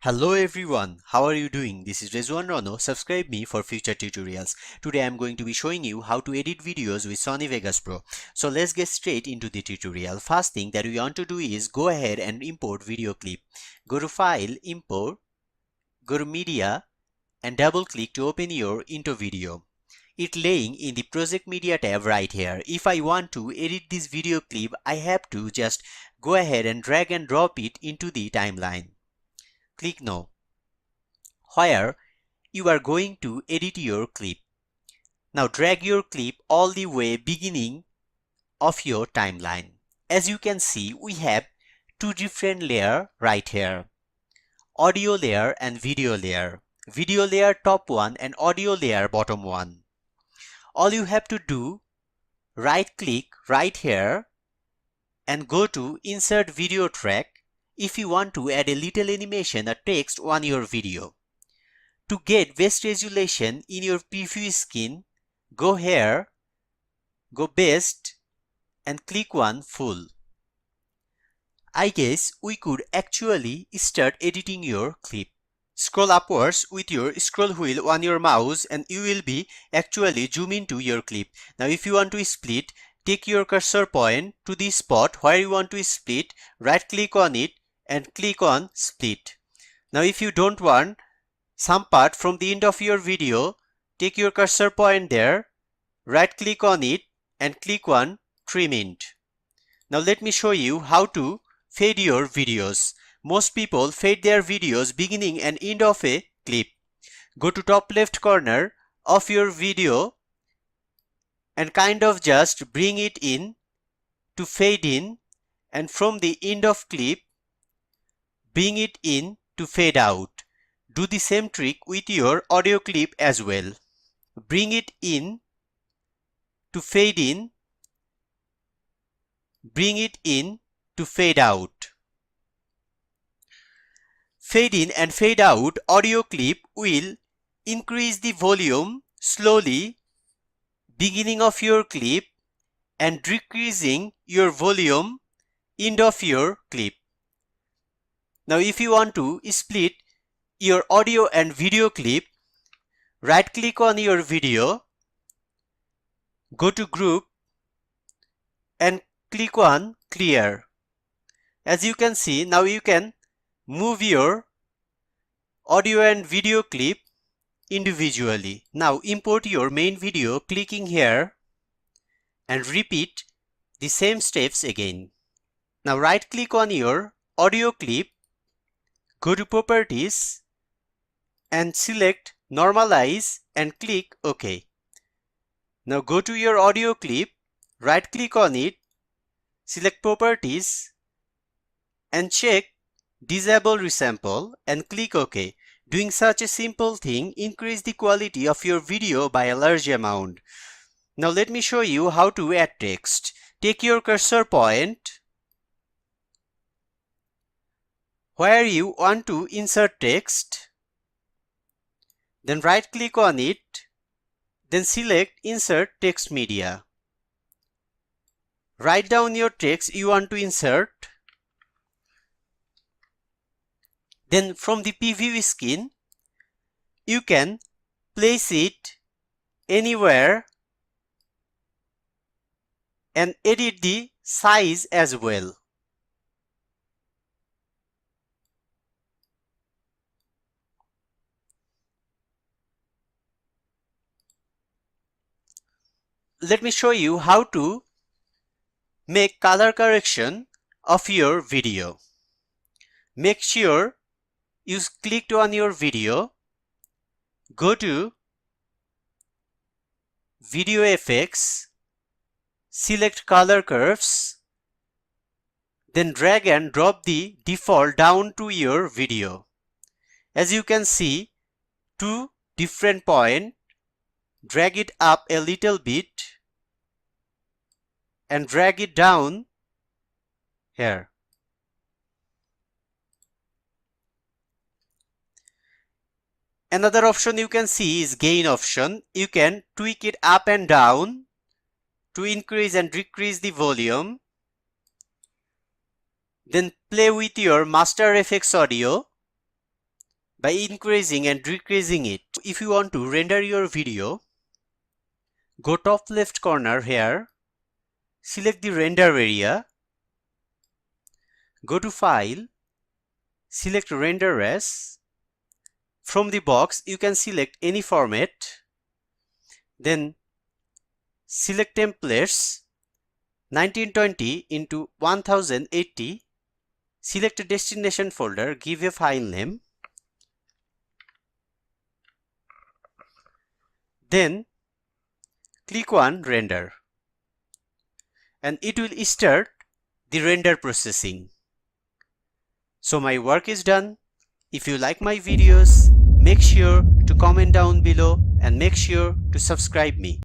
Hello everyone, how are you doing? This is Rezwan.rono. Subscribe me for future tutorials. Today I am going to be showing you how to edit videos with Sony Vegas Pro. So let's get straight into the tutorial. First thing that we want to do is go ahead and import video clip. Go to File, Import, go to Media and double click to open your into video. It laying in the Project Media tab right here. If I want to edit this video clip, I have to just go ahead and drag and drop it into the timeline. Click No. Where you are going to edit your clip. Now drag your clip all the way beginning of your timeline. As you can see, we have two different layers right here. Audio layer and video layer. Video layer top one and audio layer bottom one. All you have to do, right click right here and go to Insert Video Track if you want to add a little animation or text on your video. To get best resolution in your preview skin, go here, go best and click on full. I guess we could actually start editing your clip. Scroll upwards with your scroll wheel on your mouse and you will be actually zoom into your clip. Now if you want to split, take your cursor point to the spot where you want to split, right click on it and click on split. Now if you don't want some part from the end of your video, take your cursor point there, right click on it and click on trim it. Now let me show you how to fade your videos. Most people fade their videos beginning and end of a clip. Go to top left corner of your video and kind of just bring it in to fade in, and from the end of clip bring it in to fade out. Do the same trick with your audio clip as well. Bring it in to fade in, bring it in to fade out. Fade in and fade out audio clip will increase the volume slowly beginning of your clip and decreasing your volume end of your clip. Now if you want to split your audio and video clip, right click on your video, go to group and click on clear. As you can see, now you can move your audio and video clip individually. Now import your main video clicking here and repeat the same steps again. Now right click on your audio clip, go to properties and select normalize and click OK. Now go to your audio clip, right click on it, select properties and check disable resample and click OK. Doing such a simple thing increase the quality of your video by a large amount. Now let me show you how to add text. Take your cursor point where you want to insert text, then right click on it, then select insert text media. Write down your text you want to insert. Then from the preview skin, you can place it anywhere and edit the size as well. Let me show you how to make color correction of your video. Make sure you clicked on your video, go to Video Effects, select Color Curves, then drag and drop the default down to your video. As you can see, two different points, drag it up a little bit and drag it down here. Another option you can see is gain option. You can tweak it up and down to increase and decrease the volume. Then play with your Master FX audio by increasing and decreasing it. If you want to render your video, go top left corner here, select the render area, go to File, select Render As. From the box, you can select any format, then select Templates 1920 into 1080, select a destination folder, give a file name, then click on Render, and it will start the render processing. So my work is done. If you like my videos, make sure to comment down below and make sure to subscribe me.